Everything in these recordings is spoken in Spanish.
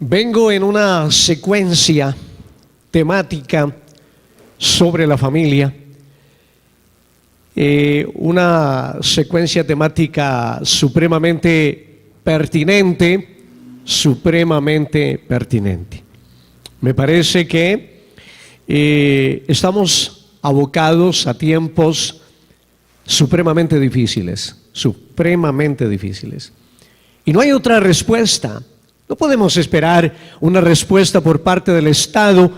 Vengo en una secuencia temática sobre la familia, una secuencia temática supremamente pertinente. Me parece que estamos abocados a tiempos supremamente difíciles. Y no hay otra respuesta. No podemos esperar una respuesta por parte del Estado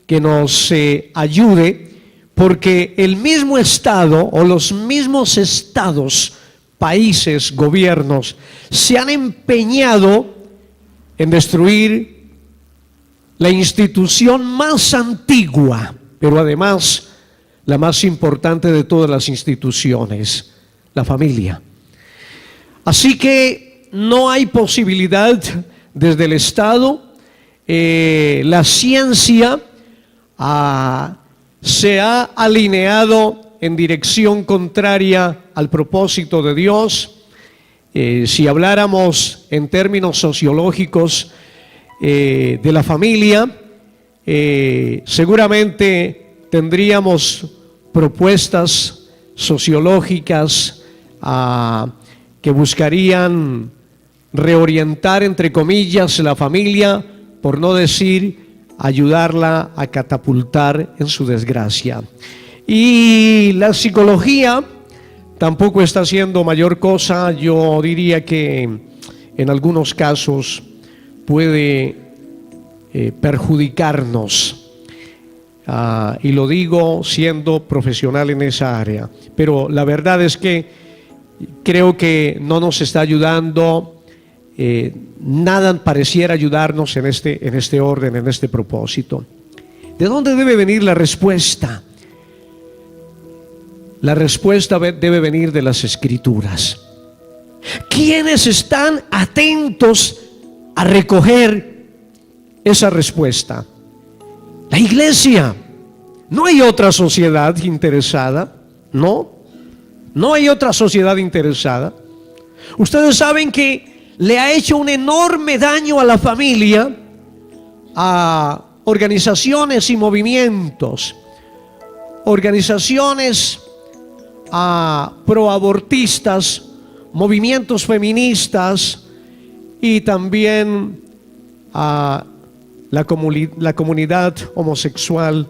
que nos ayude, porque el mismo Estado o los mismos estados, países, gobiernos, se han empeñado en destruir la institución más antigua, pero además la más importante de todas las instituciones, la familia. Así que no hay posibilidad desde el Estado. La ciencia se ha alineado en dirección contraria al propósito de Dios. Si habláramos en términos sociológicos de la familia, seguramente tendríamos propuestas sociológicas que buscarían reorientar, entre comillas, la familia, por no decir ayudarla a catapultar en su desgracia. Y la psicología tampoco está haciendo mayor cosa. Yo diría que en algunos casos puede perjudicarnos, y lo digo siendo profesional en esa área, pero la verdad es que creo que no nos está ayudando. Nada pareciera ayudarnos en este orden, en este propósito. ¿De dónde debe venir la respuesta? La respuesta debe venir de las Escrituras. ¿Quiénes están atentos a recoger esa respuesta? La iglesia. No hay otra sociedad interesada, no hay otra sociedad interesada. Ustedes saben que le ha hecho un enorme daño a la familia, a organizaciones y movimientos, organizaciones proabortistas, movimientos feministas y también a la comunidad homosexual.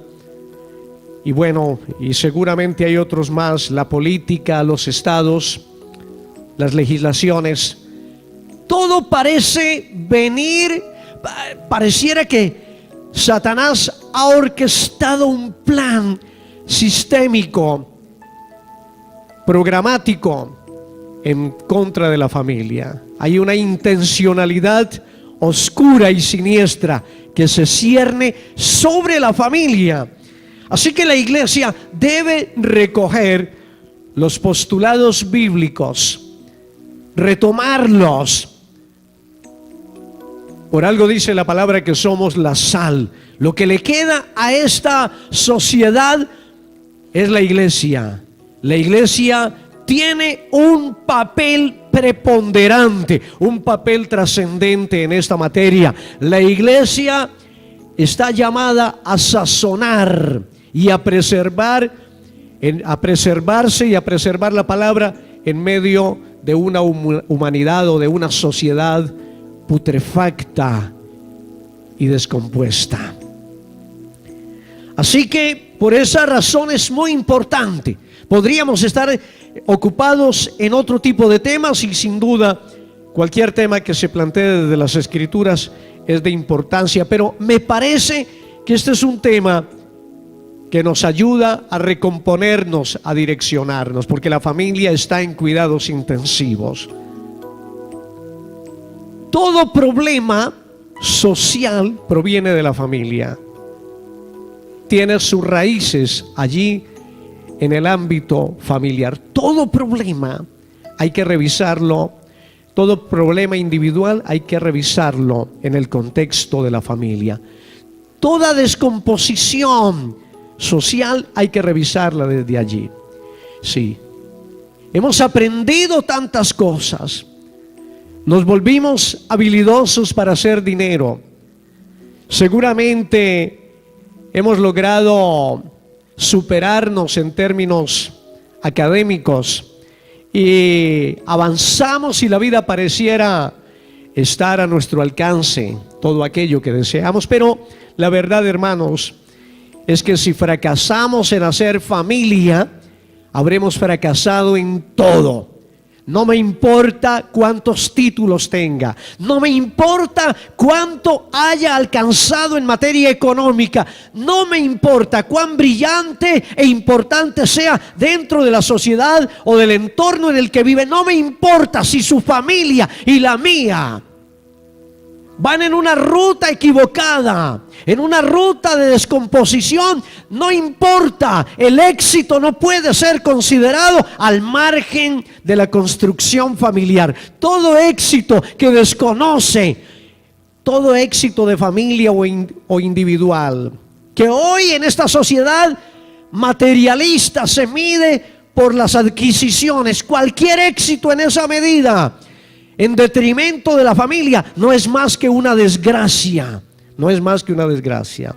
Y bueno, y seguramente hay otros más, la política, los estados, las legislaciones. Todo parece venir, pareciera que Satanás ha orquestado un plan sistémico, programático en contra de la familia. Hay una intencionalidad oscura y siniestra que se cierne sobre la familia. Así que la iglesia debe recoger los postulados bíblicos, retomarlos. Por algo dice la palabra que somos la sal. Lo que le queda a esta sociedad es la iglesia. La iglesia tiene un papel preponderante, un papel trascendente en esta materia. La iglesia está llamada a sazonar y a preservar, a preservarse y a preservar la palabra en medio de una humanidad o de una sociedad putrefacta y descompuesta. Así que por esa razón es muy importante. Podríamos estar ocupados en otro tipo de temas, y sin duda cualquier tema que se plantee desde las Escrituras es de importancia, pero me parece que este es un tema que nos ayuda a recomponernos, a direccionarnos, porque la familia está en cuidados intensivos. Todo problema social proviene de la familia. Tiene sus raíces allí en el ámbito familiar. Todo problema hay que revisarlo, todo problema individual hay que revisarlo en el contexto de la familia. Toda descomposición social hay que revisarla desde allí. Sí, hemos aprendido tantas cosas. Nos volvimos habilidosos para hacer dinero. seguramente hemos logrado superarnos en términos académicos y avanzamos y la vida pareciera estar a nuestro alcance, todo aquello que deseamos. Pero la verdad, hermanos, es que si fracasamos en hacer familia, habremos fracasado en todo. No me importa cuántos títulos tenga, no me importa cuánto haya alcanzado en materia económica, no me importa cuán brillante e importante sea dentro de la sociedad o del entorno en el que vive, no me importa si su familia y la mía van en una ruta equivocada, en una ruta de descomposición. No importa, el éxito no puede ser considerado al margen de la construcción familiar. Todo éxito que desconoce, todo éxito de familia o individual, que hoy en esta sociedad materialista se mide por las adquisiciones, cualquier éxito en esa medida en detrimento de la familia no es más que una desgracia. No es más que una desgracia.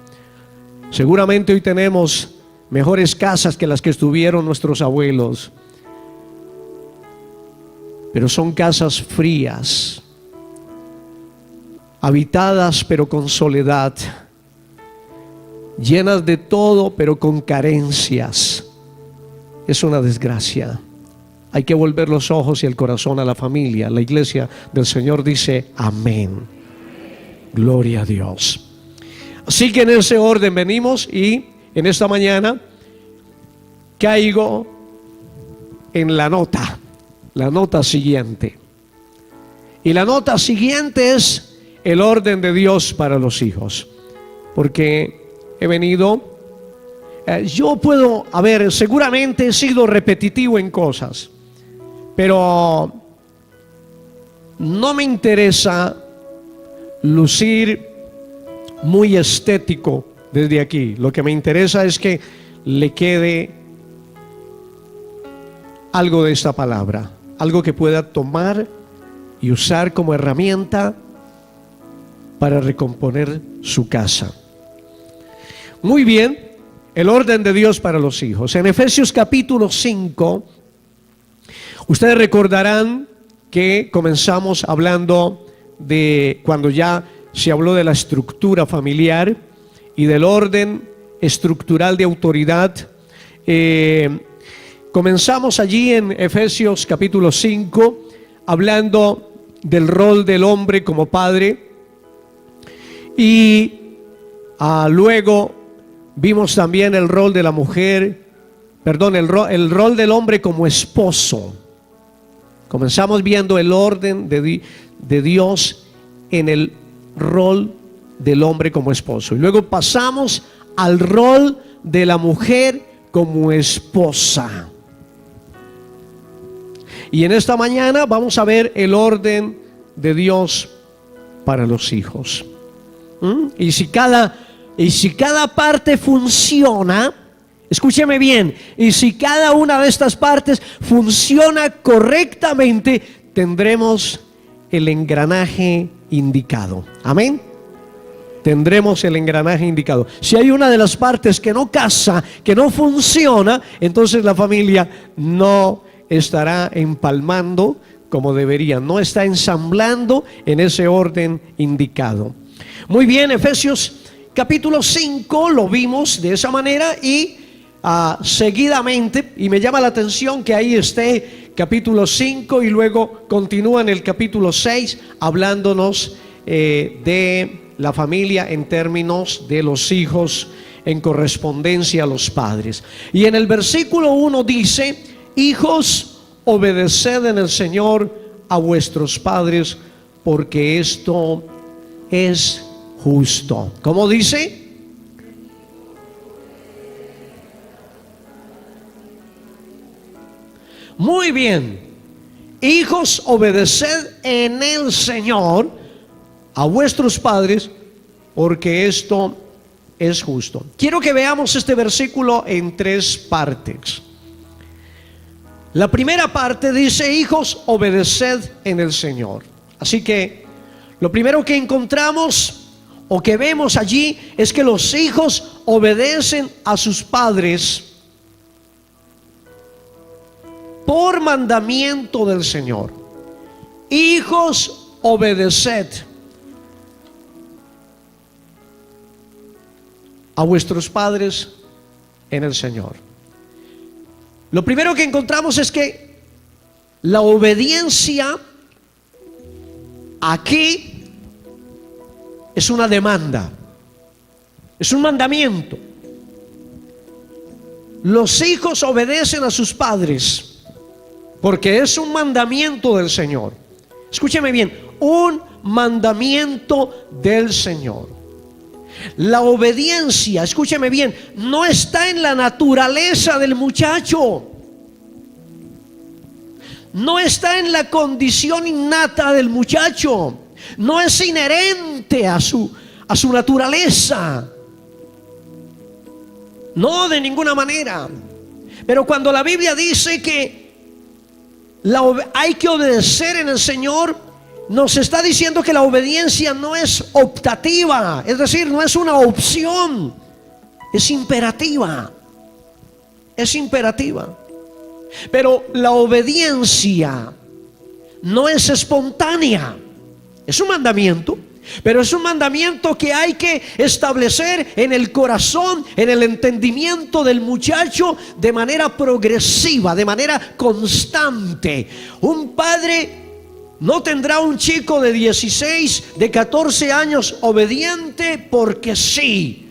Seguramente hoy tenemos mejores casas que las que estuvieron nuestros abuelos, pero son casas frías, habitadas pero con soledad, llenas de todo pero con carencias. Es una desgracia. Hay que volver los ojos y el corazón a la familia. La iglesia del Señor dice amén. Gloria a Dios. Así que en ese orden venimos y en esta mañana caigo en la nota siguiente. Y la nota siguiente es el orden de Dios para los hijos. Porque he venido, seguramente he sido repetitivo en cosas, pero no me interesa lucir muy estético desde aquí. Lo que me interesa es que le quede algo de esta palabra, algo que pueda tomar y usar como herramienta para recomponer su casa. Muy bien, el orden de Dios para los hijos. En Efesios capítulo 5, ustedes recordarán que comenzamos hablando de cuando ya se habló de la estructura familiar y del orden estructural de autoridad. Comenzamos allí en Efesios capítulo 5 hablando del rol del hombre como padre y luego vimos también el rol de la mujer, el rol del hombre como esposo. Comenzamos viendo el orden de Dios en el rol del hombre como esposo. Y luego pasamos al rol de la mujer como esposa. Y en esta mañana vamos a ver el orden de Dios para los hijos. Y si cada parte funciona, escúcheme bien, y si cada una de estas partes funciona correctamente, tendremos el engranaje indicado. Amén. Tendremos el engranaje indicado. Si hay una de las partes que no casa, que no funciona, entonces la familia no estará empalmando como debería, no está ensamblando en ese orden indicado. Muy bien, Efesios capítulo 5 lo vimos de esa manera y seguidamente, y me llama la atención que ahí esté capítulo 5 y luego continúa en el capítulo 6 hablándonos de la familia en términos de los hijos en correspondencia a los padres. Y en el versículo 1 dice: hijos, obedeced en el Señor a vuestros padres, porque esto es justo. ¿Cómo dice? Muy bien. Hijos, obedeced en el Señor a vuestros padres, porque esto es justo. Quiero que veamos este versículo en tres partes. La primera parte dice: hijos, obedeced en el Señor. Así que lo primero que encontramos, o que vemos allí es que los hijos obedecen a sus padres por mandamiento del Señor. Hijos, obedeced a vuestros padres en el Señor. Lo primero que encontramos es que la obediencia aquí es una demanda, es un mandamiento. Los hijos obedecen a sus padres porque es un mandamiento del Señor. Escúcheme bien, un mandamiento del Señor. La obediencia, escúcheme bien, no está en la naturaleza del muchacho. No está en la condición innata del muchacho. No es inherente a su naturaleza. No, de ninguna manera. Pero cuando la Biblia dice que hay que obedecer en el Señor, nos está diciendo que la obediencia no es optativa, es decir, no es una opción, es imperativa. Es imperativa. Pero la obediencia no es espontánea, es un mandamiento, pero es un mandamiento que hay que establecer en el corazón, en el entendimiento del muchacho de manera progresiva, de manera constante. Un padre no tendrá un chico de 16, de 14 años obediente porque sí.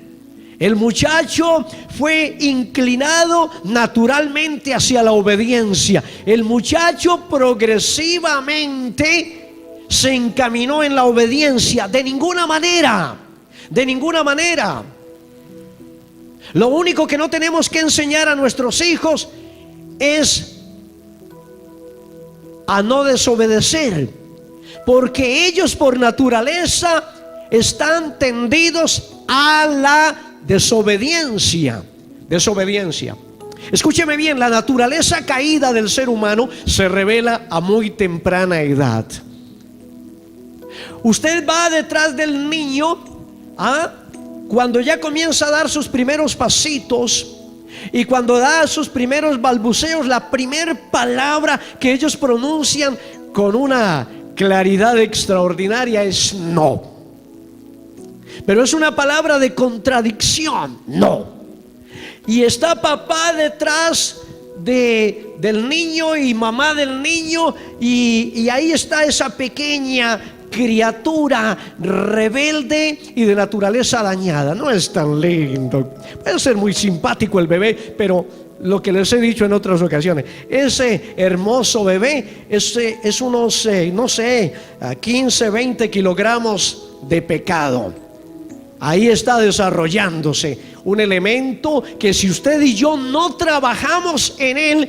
El muchacho fue inclinado naturalmente hacia la obediencia. El muchacho progresivamente se encaminó en la obediencia. De ninguna manera, de ninguna manera. Lo único que no tenemos que enseñar a nuestros hijos es a no desobedecer, porque ellos por naturaleza están tendidos a la desobediencia. Escúcheme bien, la naturaleza caída del ser humano se revela a muy temprana edad. Usted va detrás del niño, cuando ya comienza a dar sus primeros pasitos, y cuando da sus primeros balbuceos, la primera palabra que ellos pronuncian con una claridad extraordinaria es no. Pero es una palabra de contradicción, no. Y está papá detrás del niño y mamá del niño, y ahí está esa pequeña criatura rebelde y de naturaleza dañada. No es tan lindo. Puede ser muy simpático el bebé, pero lo que les he dicho en otras ocasiones, ese hermoso bebé es unos, 15, 20 kilogramos de pecado. Ahí está desarrollándose un elemento que si usted y yo no trabajamos en él,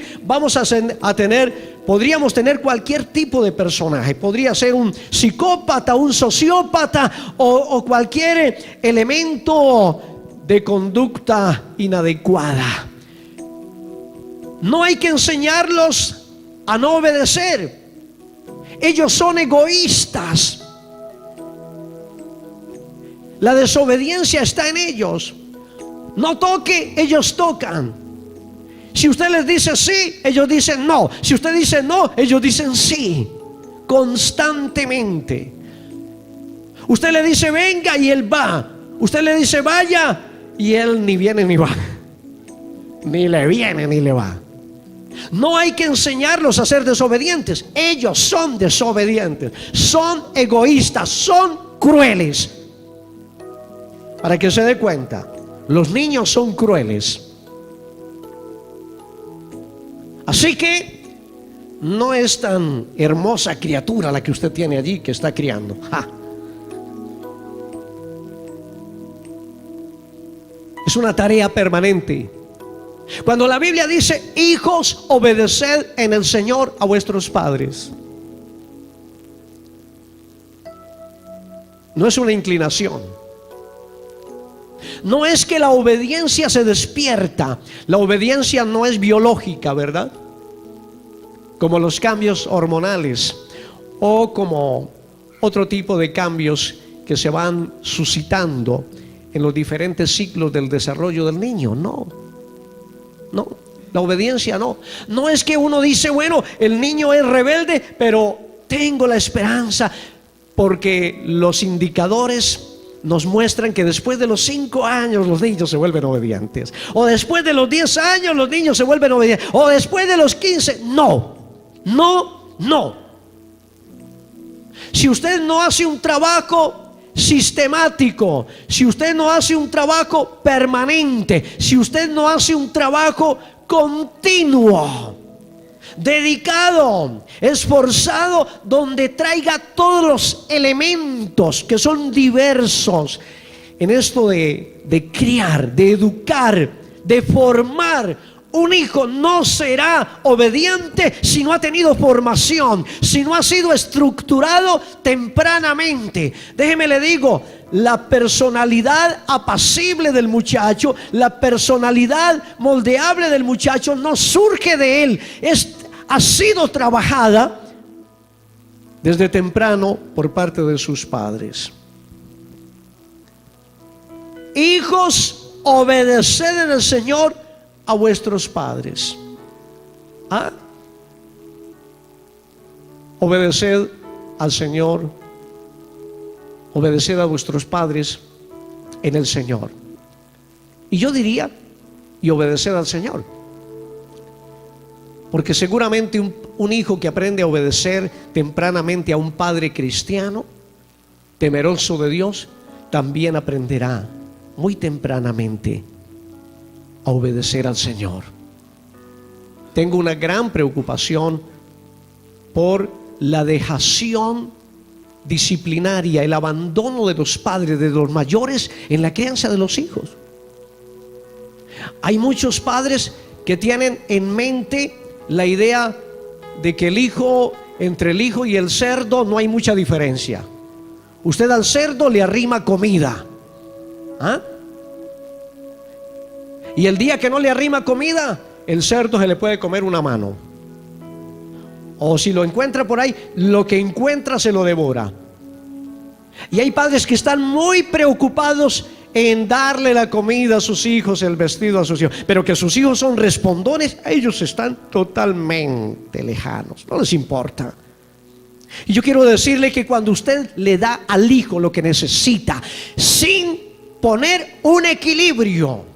podríamos tener cualquier tipo de personaje. Podría ser un psicópata, un sociópata o cualquier elemento de conducta inadecuada. No hay que enseñarlos a no obedecer. Ellos son egoístas. La desobediencia está en ellos. No toque, ellos tocan. Si usted les dice sí, ellos dicen no. Si usted dice no, ellos dicen sí. Constantemente. Usted le dice venga y él va. Usted le dice vaya y él ni viene ni va. Ni le viene ni le va. No hay que enseñarlos a ser desobedientes. Ellos son desobedientes. Son egoístas. Son crueles. Para que se dé cuenta, los niños son crueles. Así que no es tan hermosa criatura la que usted tiene allí que está criando. Es una tarea permanente. Cuando la Biblia dice, hijos, obedeced en el Señor a vuestros padres, no es una inclinación. No es que la obediencia se despierta. La obediencia no es biológica, ¿verdad? Como los cambios hormonales o como otro tipo de cambios que se van suscitando en los diferentes ciclos del desarrollo del niño. No, la obediencia no. No es que uno dice, bueno, el niño es rebelde, pero tengo la esperanza, porque los indicadores nos muestran que después de los 5 años los niños se vuelven obedientes, o después de los 10 años los niños se vuelven obedientes, o después de los 15. No. Si usted no hace un trabajo sistemático, si usted no hace un trabajo permanente, si usted no hace un trabajo continuo, dedicado, esforzado, donde traiga todos los elementos que son diversos en esto de criar, de educar, de formar un hijo, no será obediente si no ha tenido formación, si no ha sido estructurado tempranamente. Déjeme le digo, la personalidad apacible del muchacho, la personalidad moldeable del muchacho no surge de él, ha sido trabajada desde temprano por parte de sus padres. Hijos, obedeced en el Señor a vuestros padres. Obedeced al Señor, obedeced a vuestros padres en el Señor. Y yo diría, y obedeced al Señor, porque seguramente un hijo que aprende a obedecer tempranamente a un padre cristiano, temeroso de Dios, también aprenderá muy tempranamente a obedecer al Señor. Tengo una gran preocupación por la dejación disciplinaria, el abandono de los padres, de los mayores, en la crianza de los hijos. Hay muchos padres que tienen en mente la idea de que entre el hijo y el cerdo no hay mucha diferencia. Usted al cerdo le arrima comida, y el día que no le arrima comida, el cerdo se le puede comer una mano, o si lo encuentra por ahí, lo que encuentra se lo devora. Y hay padres que están muy preocupados en darle la comida a sus hijos, el vestido a sus hijos, pero que sus hijos son respondones, a ellos están totalmente lejanos, no les importa. Y yo quiero decirle que cuando usted le da al hijo lo que necesita, sin poner un equilibrio,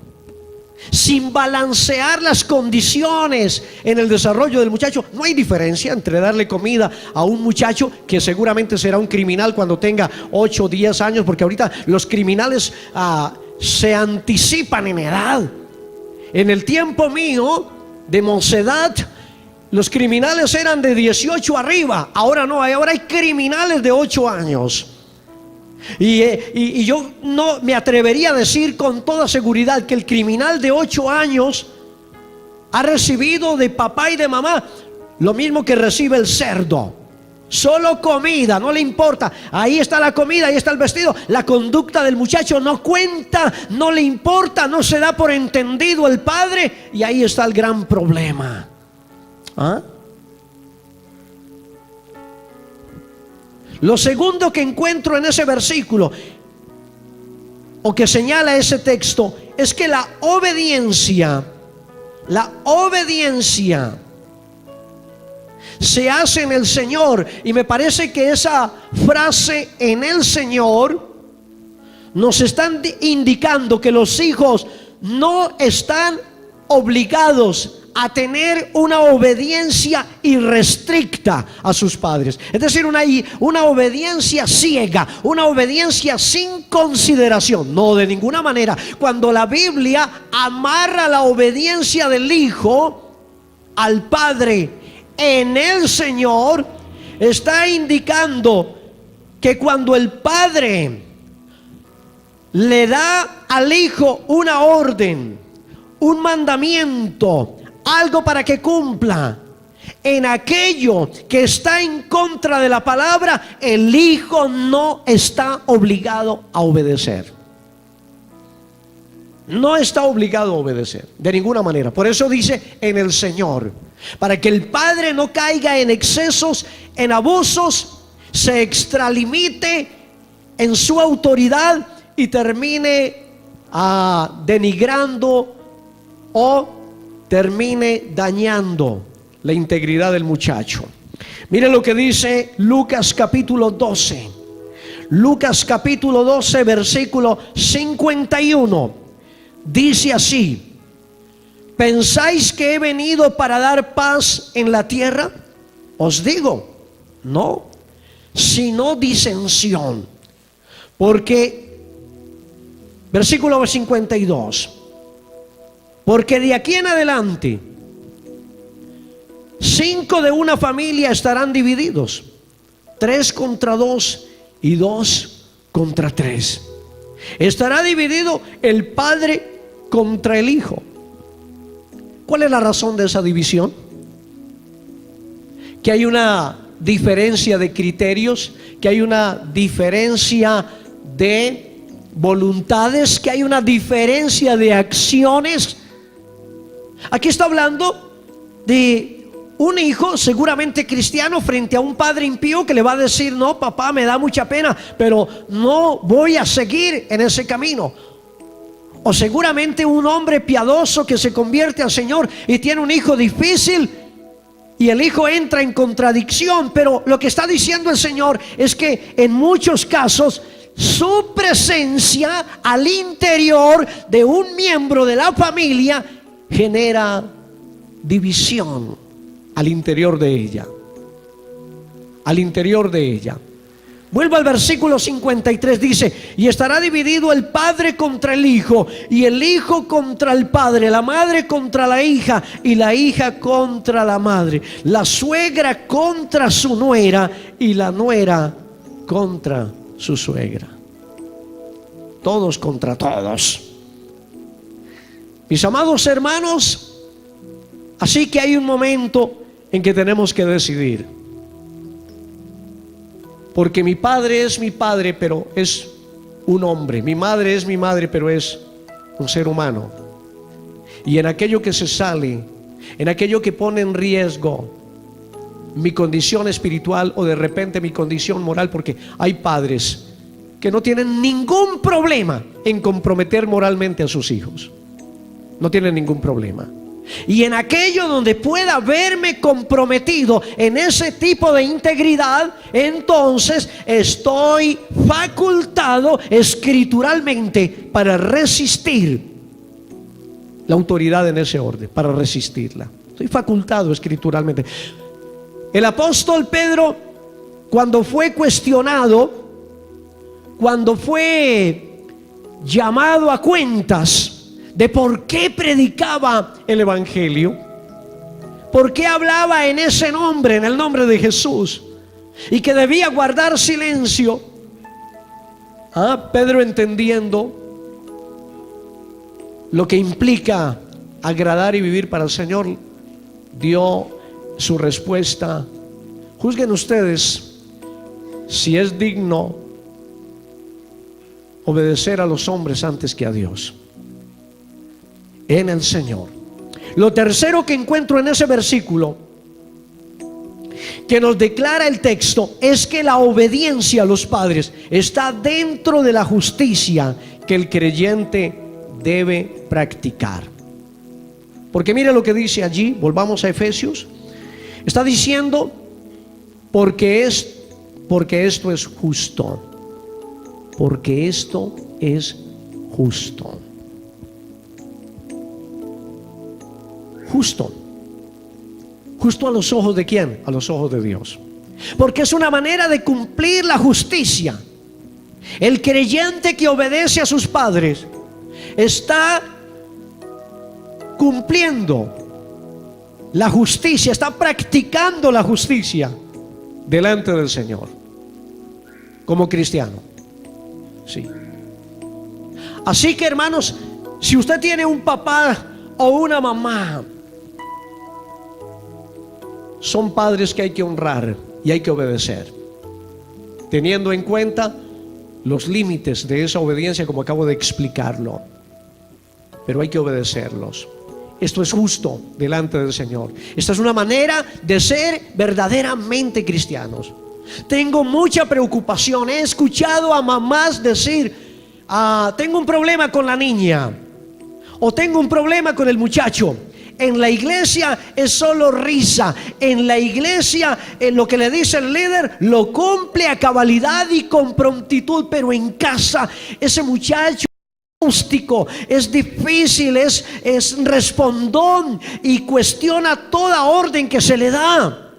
sin balancear las condiciones en el desarrollo del muchacho, no hay diferencia entre darle comida a un muchacho que seguramente será un criminal cuando tenga 8 o 10 años, porque ahorita los criminales se anticipan en edad. En el tiempo mío de mocedad, los criminales eran de 18 arriba. Ahora no, ahora hay criminales de 8 años. Y yo no me atrevería a decir con toda seguridad que el criminal de 8 años ha recibido de papá y de mamá lo mismo que recibe el cerdo. Solo comida, no le importa. Ahí está la comida, ahí está el vestido. La conducta del muchacho no cuenta, no le importa, no se da por entendido el padre. Y ahí está el gran problema. Lo segundo que encuentro en ese versículo, o que señala ese texto, es que la obediencia se hace en el Señor. Y me parece que esa frase, en el Señor, nos están indicando que los hijos no están obligados a tener una obediencia irrestricta a sus padres. Es decir, una obediencia ciega, una obediencia sin consideración. No, de ninguna manera. Cuando la Biblia amarra la obediencia del hijo al padre en el Señor, está indicando que cuando el padre le da al hijo una orden, un mandamiento, algo para que cumpla, en aquello que está en contra de la palabra, el hijo no está obligado a obedecer. No está obligado a obedecer de ninguna manera. Por eso dice en el Señor, para que el padre no caiga en excesos, en abusos, se extralimite en su autoridad y termine denigrando o termine dañando la integridad del muchacho. Mire lo que dice Lucas capítulo 12. Lucas capítulo 12, versículo 51. Dice así: ¿pensáis que he venido para dar paz en la tierra? Os digo, no, sino disensión. Porque, versículo 52, porque de aquí en adelante 5 de una familia estarán divididos, 3 contra 2 y 2 contra 3. Estará dividido el padre contra el hijo. ¿Cuál es la razón de esa división? Que hay una diferencia de criterios, que hay una diferencia de voluntades, que hay una diferencia de acciones. Aquí está hablando de un hijo seguramente cristiano frente a un padre impío que le va a decir: no, papá, me da mucha pena, pero no voy a seguir en ese camino. O seguramente un hombre piadoso que se convierte al Señor y tiene un hijo difícil y el hijo entra en contradicción. Pero lo que está diciendo el Señor es que en muchos casos su presencia al interior de un miembro de la familia genera división al interior de ella. Al interior de ella. Vuelvo al versículo 53, dice: y estará dividido el padre contra el hijo, y el hijo contra el padre, la madre contra la hija, y la hija contra la madre, la suegra contra su nuera, y la nuera contra su suegra. Todos contra todos. Mis amados hermanos, así que hay un momento en que tenemos que decidir. Porque mi padre es mi padre, pero es un hombre. Mi madre es mi madre, pero es un ser humano. Y en aquello que se sale, en aquello que pone en riesgo mi condición espiritual o de repente mi condición moral, porque hay padres que no tienen ningún problema en comprometer moralmente a sus hijos. No tienen ningún problema. Y en aquello donde pueda verme comprometido en ese tipo de integridad, entonces estoy facultado escrituralmente para resistir la autoridad en ese orden, para resistirla. Estoy facultado escrituralmente. El apóstol Pedro, cuando fue cuestionado, cuando fue llamado a cuentas de por qué predicaba el evangelio, por qué hablaba en ese nombre, en el nombre de Jesús, y que debía guardar silencio, Pedro, entendiendo lo que implica agradar y vivir para el Señor, dio su respuesta: juzguen ustedes si es digno obedecer a los hombres antes que a Dios. En el Señor. Lo tercero que encuentro en ese versículo que nos declara el texto es que la obediencia a los padres está dentro de la justicia que el creyente debe practicar. Porque mire lo que dice allí, volvamos a Efesios. Está diciendo: porque esto es justo. Porque esto es justo. Justo. ¿Justo a los ojos de quién? A los ojos de Dios. Porque es una manera de cumplir la justicia. El creyente que obedece a sus padres está cumpliendo la justicia, está practicando la justicia delante del Señor como cristiano. Sí. Así que, hermanos, si usted tiene un papá o una mamá, son padres que hay que honrar y hay que obedecer, teniendo en cuenta los límites de esa obediencia, como acabo de explicarlo. Pero hay que obedecerlos. Esto es justo delante del Señor. Esta es una manera de ser verdaderamente cristianos. Tengo mucha preocupación. He escuchado a mamás decir, tengo un problema con la niña, o tengo un problema con el muchacho. En la iglesia es solo risa. En la iglesia lo que le dice el líder lo cumple a cabalidad y con prontitud, pero en casa ese muchacho rústico, es difícil, es respondón y cuestiona toda orden que se le da.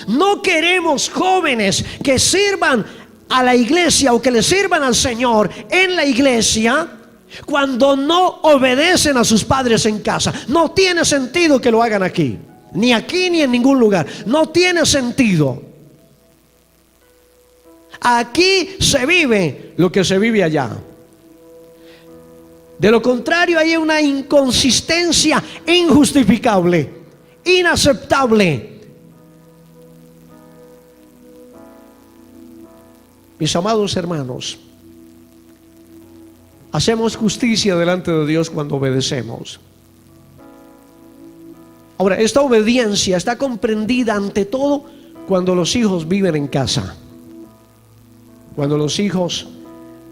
No queremos jóvenes que sirvan a la iglesia o que le sirvan al Señor en la iglesia cuando no obedecen a sus padres en casa. No tiene sentido que lo hagan aquí ni en ningún lugar. No tiene sentido. Aquí se vive lo que se vive allá. De lo contrario, hay una inconsistencia injustificable, inaceptable. Mis amados hermanos, hacemos justicia delante de Dios cuando obedecemos. Ahora, esta obediencia está comprendida ante todo cuando los hijos viven en casa. Cuando los hijos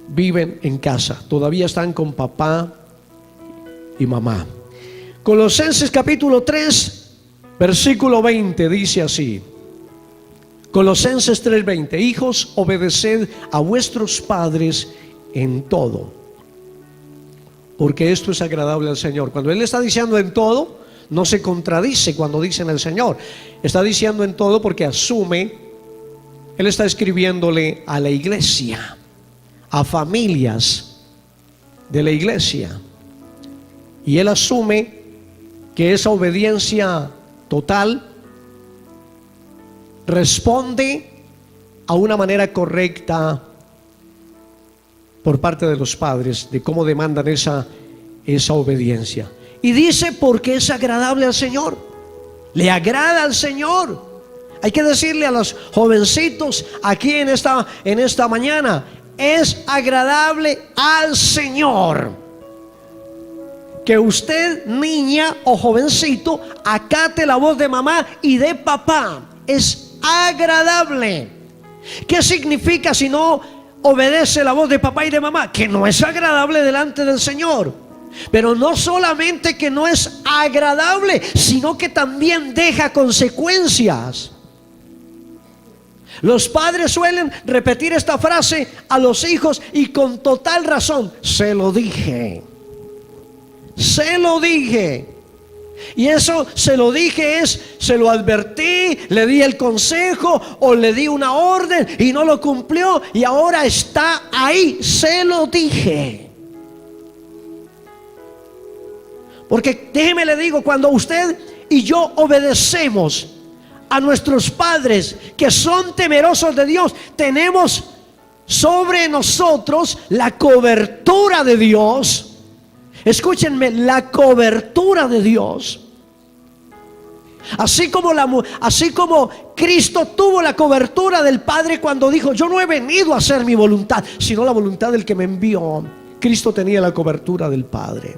viven en casa, todavía están con papá y mamá. Colosenses capítulo 3, versículo 20 dice así. Colosenses 3:20: hijos, obedeced a vuestros padres en todo, porque esto es agradable al Señor. Cuando Él está diciendo en todo, no se contradice cuando dice en el Señor. Está diciendo en todo porque asume. Él está escribiéndole a la iglesia, a familias de la iglesia, y él asume que esa obediencia total responde a una manera correcta por parte de los padres, de cómo demandan esa obediencia. Y dice porque es agradable al Señor, le agrada al Señor. Hay que decirle a los jovencitos aquí en esta mañana: es agradable al Señor que usted, niña o jovencito, acate la voz de mamá y de papá. Es agradable. ¿Qué significa si no obedece la voz de papá y de mamá? Que no es agradable delante del Señor. Pero no solamente que no es agradable, sino que también deja consecuencias. Los padres suelen repetir esta frase a los hijos, y con total razón: se lo dije. Se lo dije. Y eso se lo dije se lo advertí, le di el consejo o le di una orden y no lo cumplió, y ahora está ahí. Se lo dije. Porque déjeme le digo, cuando usted y yo obedecemos a nuestros padres que son temerosos de Dios, tenemos sobre nosotros la cobertura de Dios. Escúchenme, la cobertura de Dios. Así como Cristo tuvo la cobertura del Padre cuando dijo: yo no he venido a hacer mi voluntad, sino la voluntad del que me envió. Cristo tenía la cobertura del Padre.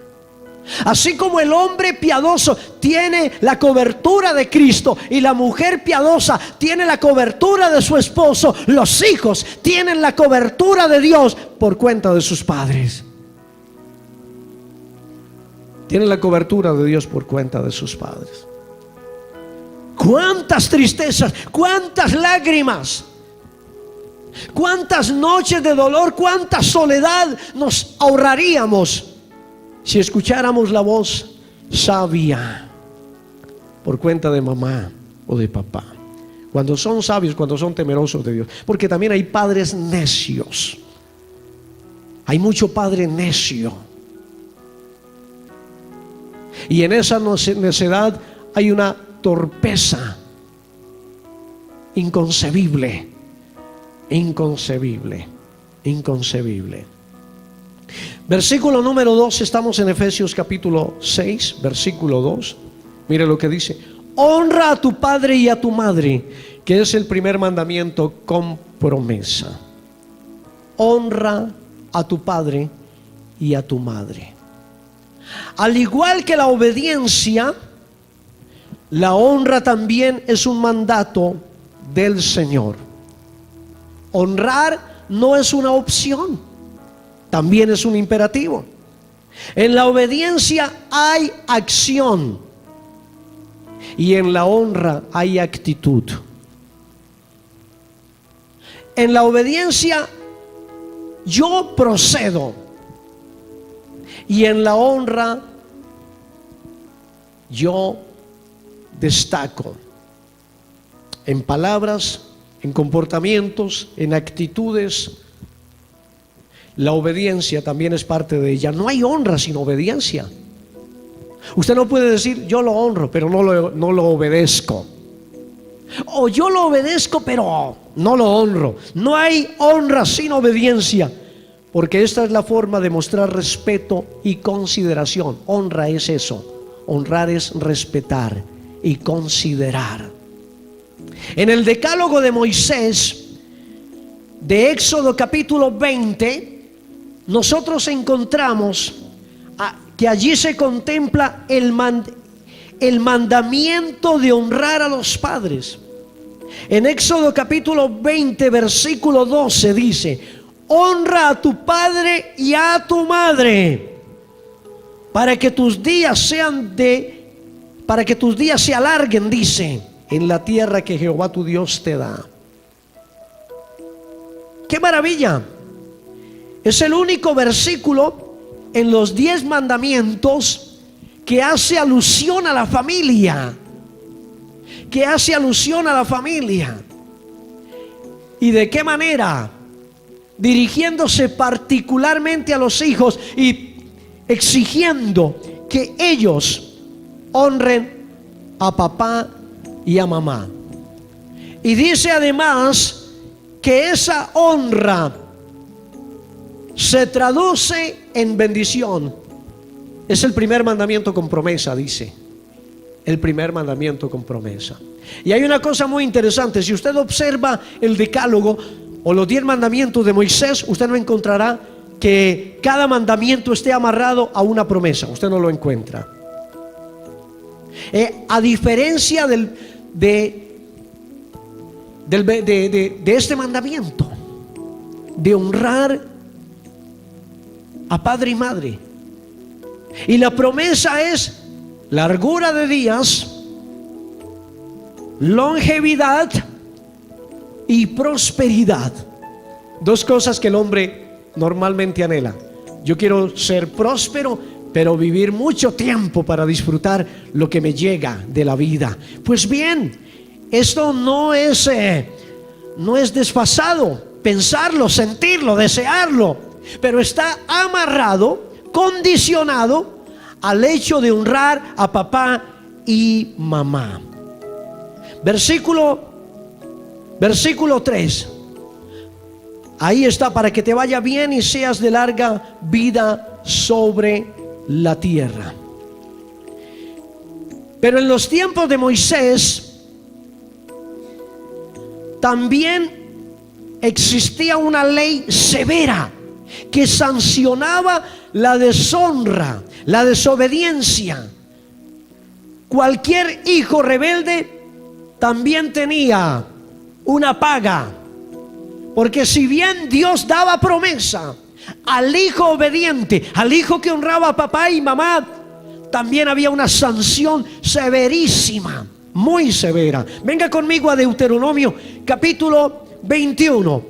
Así como el hombre piadoso tiene la cobertura de Cristo y la mujer piadosa tiene la cobertura de su esposo, los hijos tienen la cobertura de Dios por cuenta de sus padres. Tienen la cobertura de Dios por cuenta de sus padres. Cuántas tristezas, cuántas lágrimas, cuántas noches de dolor, cuánta soledad nos ahorraríamos si escucháramos la voz sabia por cuenta de mamá o de papá. Cuando son sabios, cuando son temerosos de Dios. Porque también hay padres necios. Hay mucho padre necio. Y en esa necedad hay una torpeza inconcebible. Inconcebible. Inconcebible. Versículo número 2, estamos en Efesios capítulo 6, versículo 2. Mire lo que dice: honra a tu padre y a tu madre, que es el primer mandamiento con promesa. Honra a tu padre y a tu madre. Al igual que la obediencia, la honra también es un mandato del Señor. Honrar no es una opción, también es un imperativo. En la obediencia hay acción y en la honra hay actitud. En la obediencia yo procedo y en la honra yo destaco. En palabras, en comportamientos, en actitudes. La obediencia también es parte de ella. No hay honra sin obediencia. Usted no puede decir yo lo honro pero no lo obedezco, o yo lo obedezco pero no lo honro. No hay honra sin obediencia, porque esta es la forma de mostrar respeto y consideración. Honra es eso, honrar es respetar y considerar. En el decálogo de Moisés de Éxodo capítulo 20, nosotros encontramos que allí se contempla el mandamiento de honrar a los padres. En Éxodo capítulo 20 versículo 12 dice: honra a tu padre y a tu madre, para que tus días se alarguen, dice, en la tierra que Jehová tu Dios te da. ¡Qué maravilla! Es el único versículo en los 10 mandamientos que hace alusión a la familia. Que hace alusión a la familia. ¿Y de qué manera? Dirigiéndose particularmente a los hijos y exigiendo que ellos honren a papá y a mamá. Y dice además que esa honra se traduce en bendición. Es el primer mandamiento con promesa, dice. El primer mandamiento con promesa. Y hay una cosa muy interesante. Si usted observa el decálogo o los 10 mandamientos de Moisés, usted no encontrará que cada mandamiento esté amarrado a una promesa. Usted no lo encuentra. A diferencia de este mandamiento de honrar a padre y madre. Y la promesa es largura de días, longevidad y prosperidad. Dos cosas que el hombre normalmente anhela. Yo quiero ser próspero, pero vivir mucho tiempo para disfrutar lo que me llega de la vida. Pues bien, esto no es desfasado pensarlo, sentirlo, desearlo, pero está amarrado, condicionado al hecho de honrar a papá y mamá. Versículo 3. Ahí está: para que te vaya bien y seas de larga vida sobre la tierra. Pero en los tiempos de Moisés también existía una ley severa que sancionaba la deshonra, la desobediencia. Cualquier hijo rebelde también tenía una paga, porque si bien Dios daba promesa al hijo obediente, al hijo que honraba a papá y mamá, también había una sanción severísima, muy severa. Venga conmigo a Deuteronomio capítulo 21.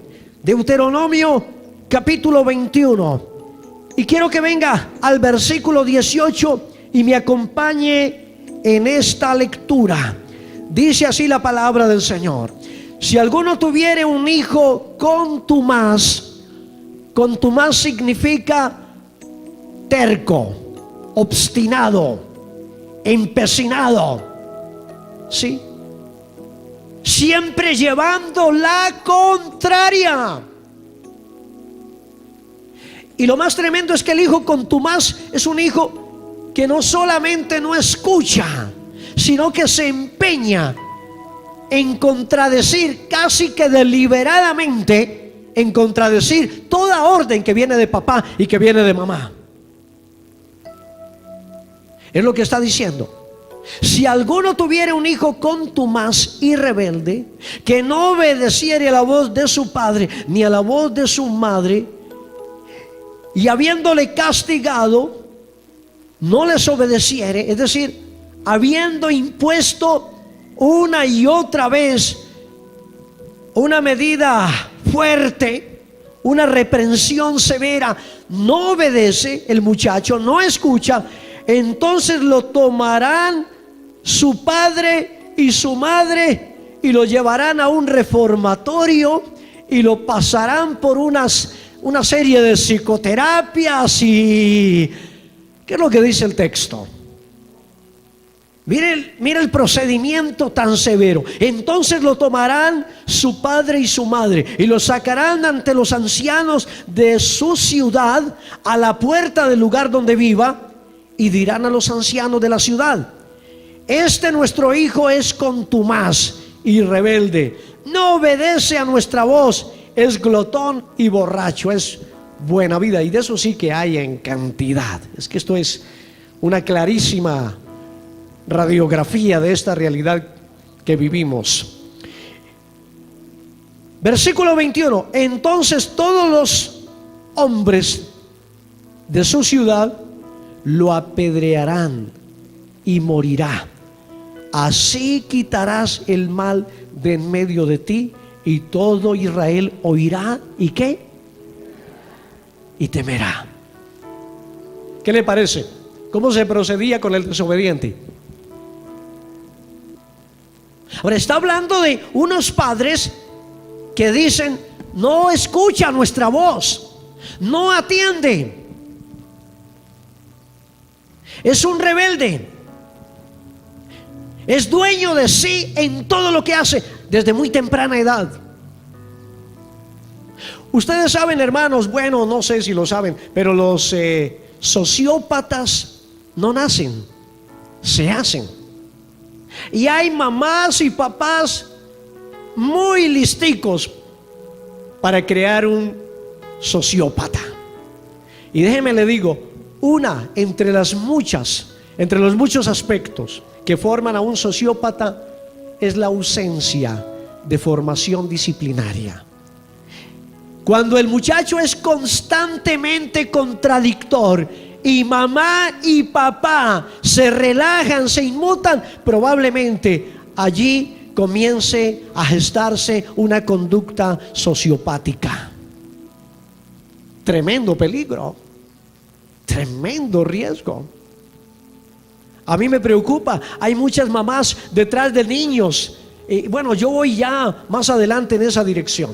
Deuteronomio capítulo 21. Y quiero que venga al versículo 18 y me acompañe en esta lectura. Dice así la palabra del Señor: si alguno tuviere un hijo contumaz significa terco, obstinado, empecinado, ¿sí? Siempre llevando la contraria. Y lo más tremendo es que el hijo contumaz es un hijo que no solamente no escucha, sino que se empeña en contradecir, casi que deliberadamente, en contradecir toda orden que viene de papá y que viene de mamá. Es lo que está diciendo. Si alguno tuviera un hijo contumaz y rebelde, que no obedeciere a la voz de su padre ni a la voz de su madre, y habiéndole castigado, no les obedeciere, es decir, habiendo impuesto una y otra vez una medida fuerte, una reprensión severa, no obedece el muchacho, no escucha, entonces lo tomarán su padre y su madre y lo llevarán a un reformatorio y lo pasarán por una serie de psicoterapias. Y ¿qué es lo que dice el texto? Mire el procedimiento tan severo. Entonces lo tomarán su padre y su madre y lo sacarán ante los ancianos de su ciudad a la puerta del lugar donde viva, y dirán a los ancianos de la ciudad: este nuestro hijo es contumaz y rebelde, no obedece a nuestra voz, es glotón y borracho, es buena vida. Y de eso sí que hay en cantidad. Es que esto es una clarísima radiografía de esta realidad que vivimos. Versículo 21. Entonces todos los hombres de su ciudad lo apedrearán y morirá. Así quitarás el mal de en medio de ti, y todo Israel oirá. ¿Y qué? Y temerá. ¿Qué le parece? ¿Cómo se procedía con el desobediente? Ahora está hablando de unos padres que dicen: no escucha nuestra voz, no atiende, es un rebelde, es dueño de sí en todo lo que hace desde muy temprana edad. Ustedes saben, hermanos, bueno, no sé si lo saben, pero los sociópatas no nacen, se hacen. Y hay mamás y papás muy listicos para crear un sociópata. Y déjeme le digo, entre los muchos aspectos que forman a un sociópata es la ausencia de formación disciplinaria. Cuando el muchacho es constantemente contradictor y mamá y papá se relajan, se inmutan, probablemente allí comience a gestarse una conducta sociopática. Tremendo peligro, tremendo riesgo. A mí me preocupa, hay muchas mamás detrás de niños. Bueno, yo voy ya más adelante en esa dirección.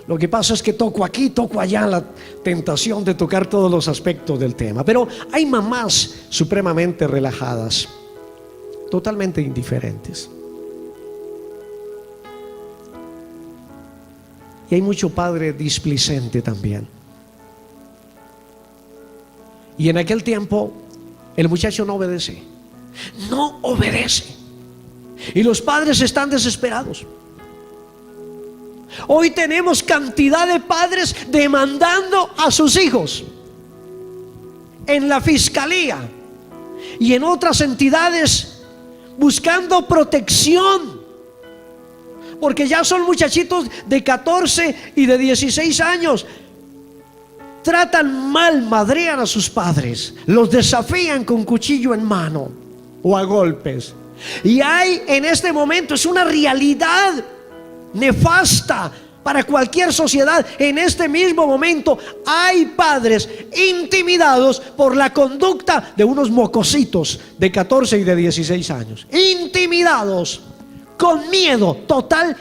Lo que pasa es que toco aquí, toco allá, la tentación de tocar todos los aspectos del tema. Pero hay mamás supremamente relajadas, totalmente indiferentes. Y hay mucho padre displicente también. Y en aquel tiempo el muchacho no obedece. No obedece. Y los padres están desesperados. Hoy tenemos cantidad de padres demandando a sus hijos en la fiscalía y en otras entidades, buscando protección, porque ya son muchachitos de 14 y de 16 años. Tratan mal, madrean a sus padres, los desafían con cuchillo en mano o a golpes. Y hay en este momento, es una realidad nefasta para cualquier sociedad. En este mismo momento hay padres intimidados por la conducta de unos mocositos de 14 y de 16 años. Intimidados, con miedo, total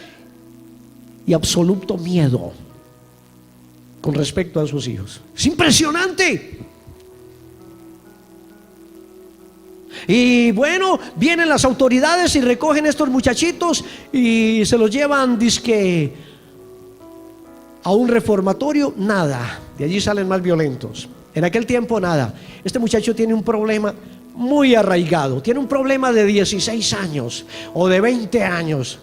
y absoluto miedo con respecto a sus hijos. Es impresionante. Y bueno, vienen las autoridades y recogen estos muchachitos y se los llevan dizque a un reformatorio. Nada, de allí salen más violentos. En aquel tiempo nada. Este muchacho tiene un problema muy arraigado, tiene un problema de 16 años o de 20 años.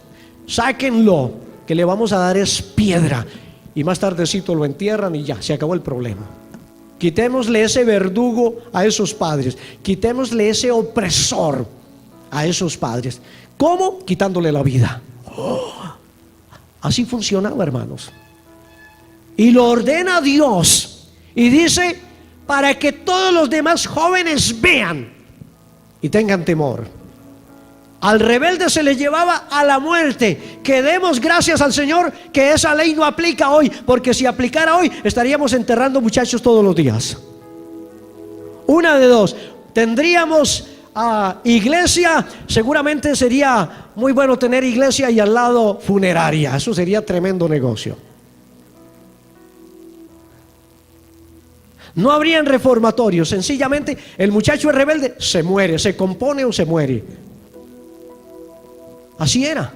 Sáquenlo, que le vamos a dar es piedra. Y más tardecito lo entierran y ya, se acabó el problema. Quitémosle ese verdugo a esos padres. Quitémosle ese opresor a esos padres. ¿Cómo? Quitándole la vida. Así funcionaba, hermanos. Y lo ordena Dios. Y dice, para que todos los demás jóvenes vean y tengan temor. Al rebelde se le llevaba a la muerte. Que demos gracias al Señor que esa ley no aplica hoy, porque si aplicara hoy estaríamos enterrando muchachos todos los días. Una de dos: tendríamos iglesia, seguramente sería muy bueno tener iglesia y al lado funeraria. Eso sería tremendo negocio. No habrían reformatorios, sencillamente el muchacho rebelde se muere, se compone o se muere. Así era.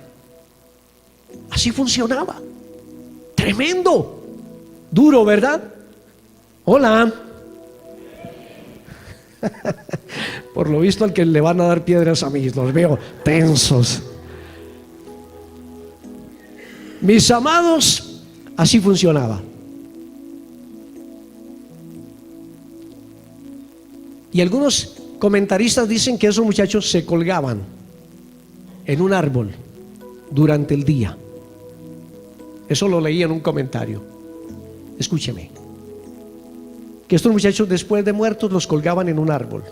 Así funcionaba. Tremendo. Duro, ¿verdad? Hola. Por lo visto al que le van a dar piedras a mí, los veo tensos. Mis amados, así funcionaba. Y algunos comentaristas dicen que esos muchachos se colgaban en un árbol durante el día. Eso lo leí en un comentario. Escúcheme, que estos muchachos después de muertos los colgaban en un árbol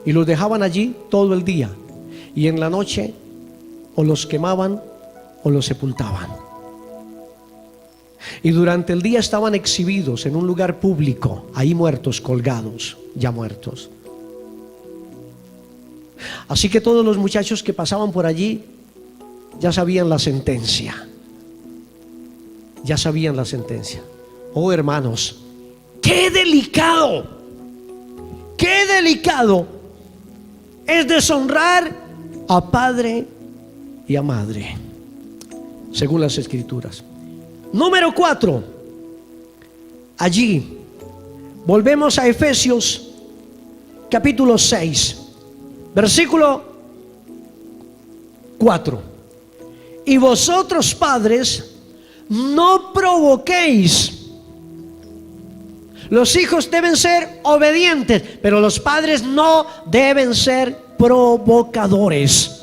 y los dejaban allí todo el día, y en la noche o los quemaban o los sepultaban, y durante el día estaban exhibidos en un lugar público, ahí muertos, colgados, ya muertos. Así que todos los muchachos que pasaban por allí ya sabían la sentencia. Ya sabían la sentencia. Oh, hermanos, qué delicado es deshonrar a padre y a madre, según las Escrituras. Número 4. Allí volvemos a Efesios capítulo 6, versículo 4. Y vosotros, padres, no provoquéis. Los hijos deben ser obedientes, pero los padres no deben ser provocadores.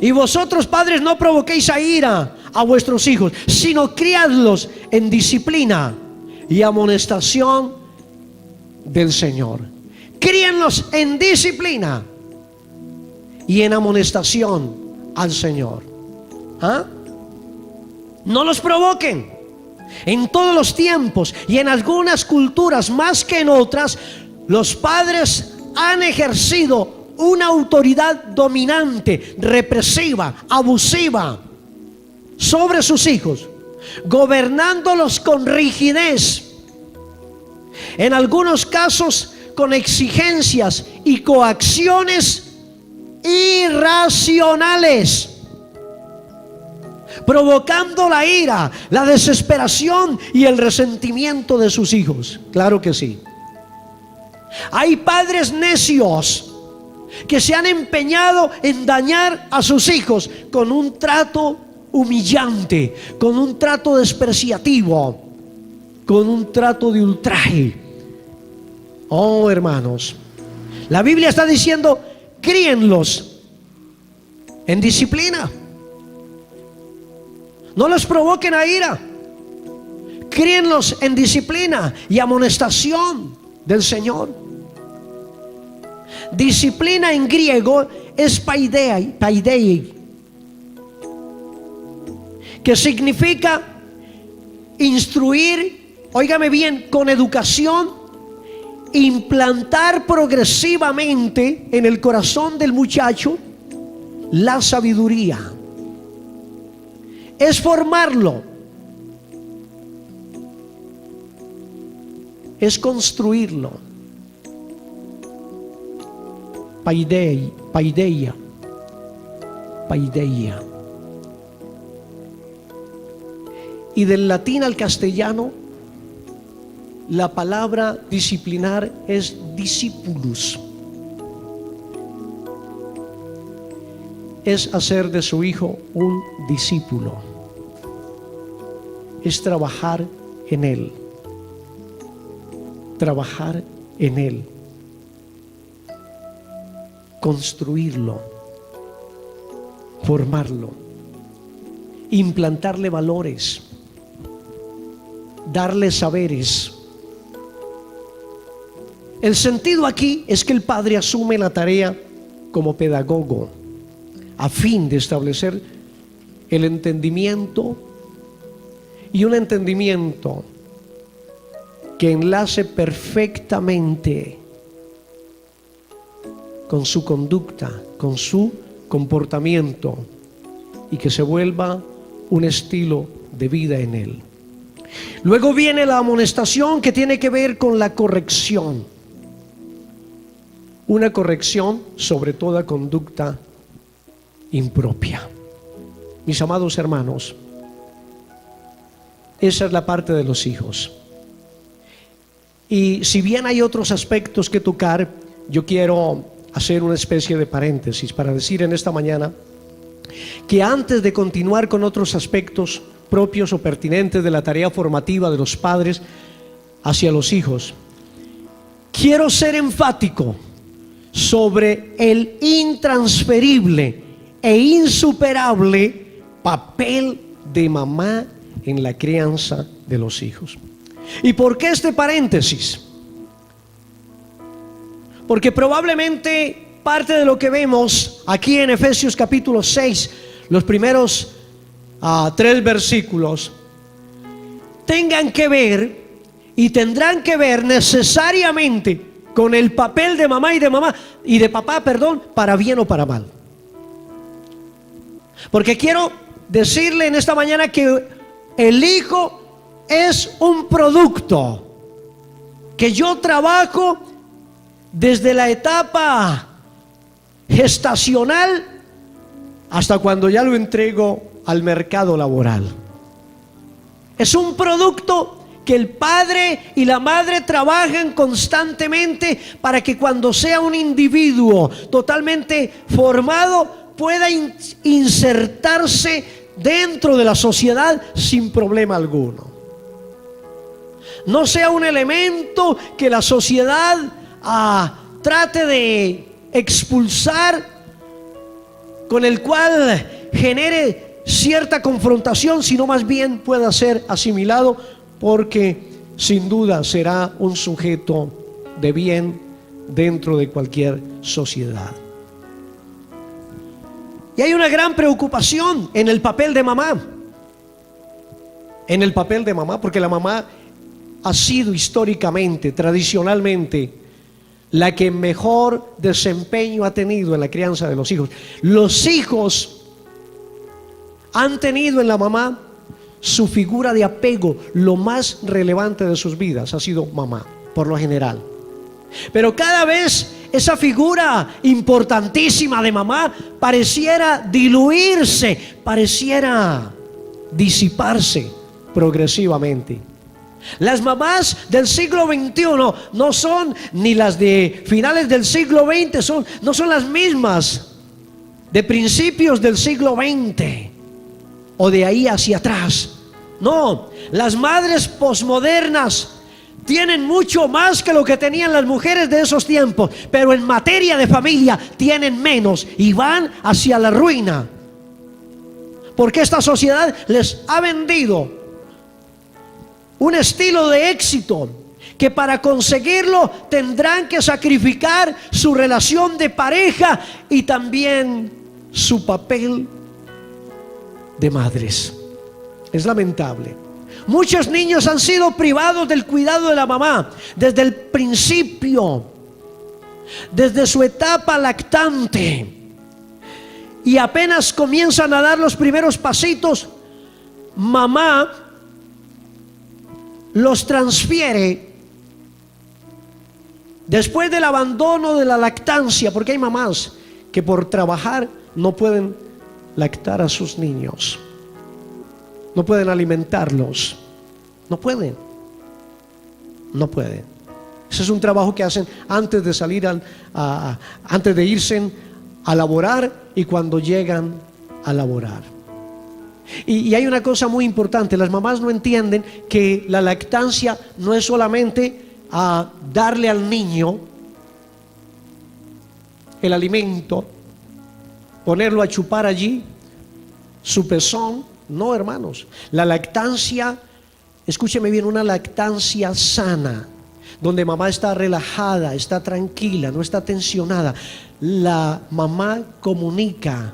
Y vosotros, padres, no provoquéis a ira a vuestros hijos, sino criadlos en disciplina y amonestación del Señor. Críenlos en disciplina y en amonestación al Señor. No los provoquen. En todos los tiempos y en algunas culturas más que en otras, los padres han ejercido una autoridad dominante, represiva, abusiva sobre sus hijos, gobernándolos con rigidez, en algunos casos con exigencias y coacciones irracionales, provocando la ira, la desesperación y el resentimiento de sus hijos. Claro que sí. Hay padres necios que se han empeñado en dañar a sus hijos con un trato humillante, con un trato despreciativo, con un trato de ultraje. Oh, hermanos, la Biblia está diciendo: críenlos en disciplina. No los provoquen a ira. Críenlos en disciplina y amonestación del Señor. Disciplina en griego es paidei, que significa instruir, óigame bien, con educación, implantar progresivamente en el corazón del muchacho la sabiduría. Es formarlo, es construirlo. Paideia. Y del latín al castellano, la palabra disciplinar es discipulus. Es hacer de su hijo un discípulo. Es trabajar en él. trabajar en él, construirlo, formarlo, implantarle valores, darle saberes. El sentido aquí es que el padre asume la tarea como pedagogo a fin de establecer el entendimiento, y un entendimiento que enlace perfectamente con su conducta, con su comportamiento, y que se vuelva un estilo de vida en él. Luego viene la amonestación, que tiene que ver con la corrección. Una corrección sobre toda conducta impropia. Mis amados hermanos, esa es la parte de los hijos. Y si bien hay otros aspectos que tocar, yo quiero hacer una especie de paréntesis para decir en esta mañana que antes de continuar con otros aspectos propios o pertinentes de la tarea formativa de los padres hacia los hijos, quiero ser enfático sobre el intransferible e insuperable papel de mamá en la crianza de los hijos. ¿Y por qué este paréntesis? Porque probablemente parte de lo que vemos aquí en Efesios capítulo 6, los primeros 3 versículos, tengan que ver y tendrán que ver necesariamente con el papel de mamá y de papá, para bien o para mal. Porque quiero decirle en esta mañana que el hijo es un producto que yo trabajo desde la etapa gestacional hasta cuando ya lo entrego al mercado laboral. Es un producto que el padre y la madre trabajan constantemente para que cuando sea un individuo totalmente formado pueda insertarse dentro de la sociedad sin problema alguno. No sea un elemento que la sociedad trate de expulsar, con el cual genere cierta confrontación, sino más bien pueda ser asimilado, porque sin duda será un sujeto de bien dentro de cualquier sociedad. Y hay una gran preocupación en el papel de mamá. En el papel de mamá, porque la mamá ha sido históricamente, tradicionalmente, la que mejor desempeño ha tenido en la crianza de los hijos. Los hijos han tenido en la mamá su figura de apego. Lo más relevante de sus vidas ha sido mamá, por lo general. Pero cada vez esa figura importantísima de mamá pareciera diluirse, pareciera disiparse progresivamente. Las mamás del siglo XXI no son ni las de finales del siglo XX, no son las mismas de principios del siglo XX o de ahí hacia atrás. No, las madres posmodernas tienen mucho más que lo que tenían las mujeres de esos tiempos, pero en materia de familia tienen menos y van hacia la ruina, porque esta sociedad les ha vendido un estilo de éxito que para conseguirlo tendrán que sacrificar su relación de pareja y también su papel de madres. Es lamentable. Muchos niños han sido privados del cuidado de la mamá desde el principio, desde su etapa lactante, y apenas comienzan a dar los primeros pasitos, mamá los transfiere después del abandono de la lactancia, porque hay mamás que por trabajar no pueden lactar a sus niños, no pueden alimentarlos, no pueden. Ese es un trabajo que hacen antes de salir antes de irse a laborar y cuando llegan a laborar. Y hay una cosa muy importante: las mamás no entienden que la lactancia no es solamente a darle al niño el alimento, ponerlo a chupar allí su pezón. No, hermanos, la lactancia, escúcheme bien, una lactancia sana, donde mamá está relajada, está tranquila, no está tensionada. La mamá comunica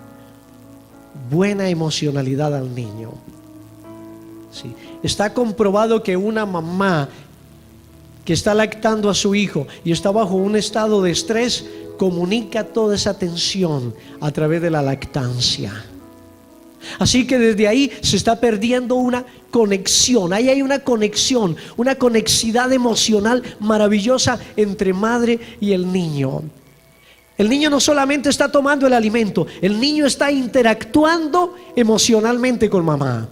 buena emocionalidad al niño. Sí. Está comprobado que una mamá que está lactando a su hijo y está bajo un estado de estrés, comunica toda esa tensión a través de la lactancia. Así que desde ahí se está perdiendo una conexión. Ahí hay una conexión, una conexidad emocional maravillosa entre madre y el niño. El niño no solamente está tomando el alimento, el niño está interactuando emocionalmente con mamá.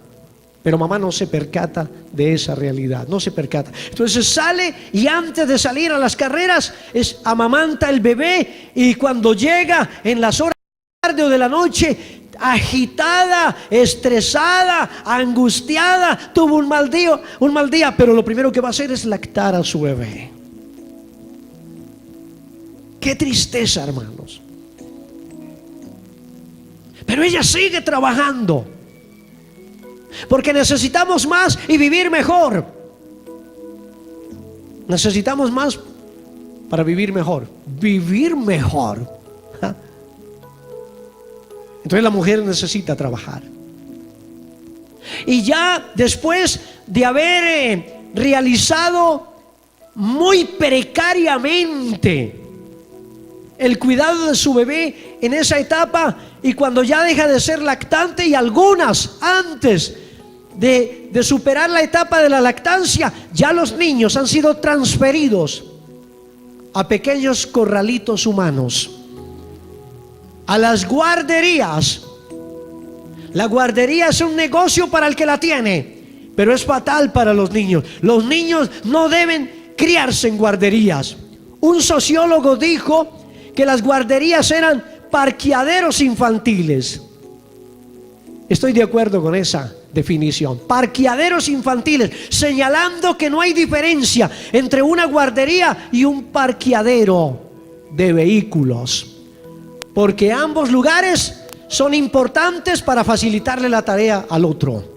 Pero mamá no se percata de esa realidad, no se percata. Entonces sale y antes de salir a las carreras amamanta el bebé, y cuando llega en las horas de la tarde o de la noche, agitada, estresada, angustiada, tuvo un mal día, pero lo primero que va a hacer es lactar a su bebé. Qué tristeza, hermanos. Pero ella sigue trabajando, porque necesitamos más y vivir mejor. Necesitamos más para vivir mejor. Vivir mejor. ¿Ah? Entonces la mujer necesita trabajar. Y ya después de haber realizado muy precariamente el cuidado de su bebé en esa etapa, y cuando ya deja de ser lactante, y algunas antes de superar la etapa de la lactancia, ya los niños han sido transferidos a pequeños corralitos humanos, a las guarderías. La guardería es un negocio para el que la tiene, pero es fatal para los niños. Los niños no deben criarse en guarderías. Un sociólogo dijo que las guarderías eran parqueaderos infantiles. Estoy de acuerdo con esa definición. Parqueaderos infantiles, señalando que no hay diferencia entre una guardería y un parqueadero de vehículos, porque ambos lugares son importantes para facilitarle la tarea al otro.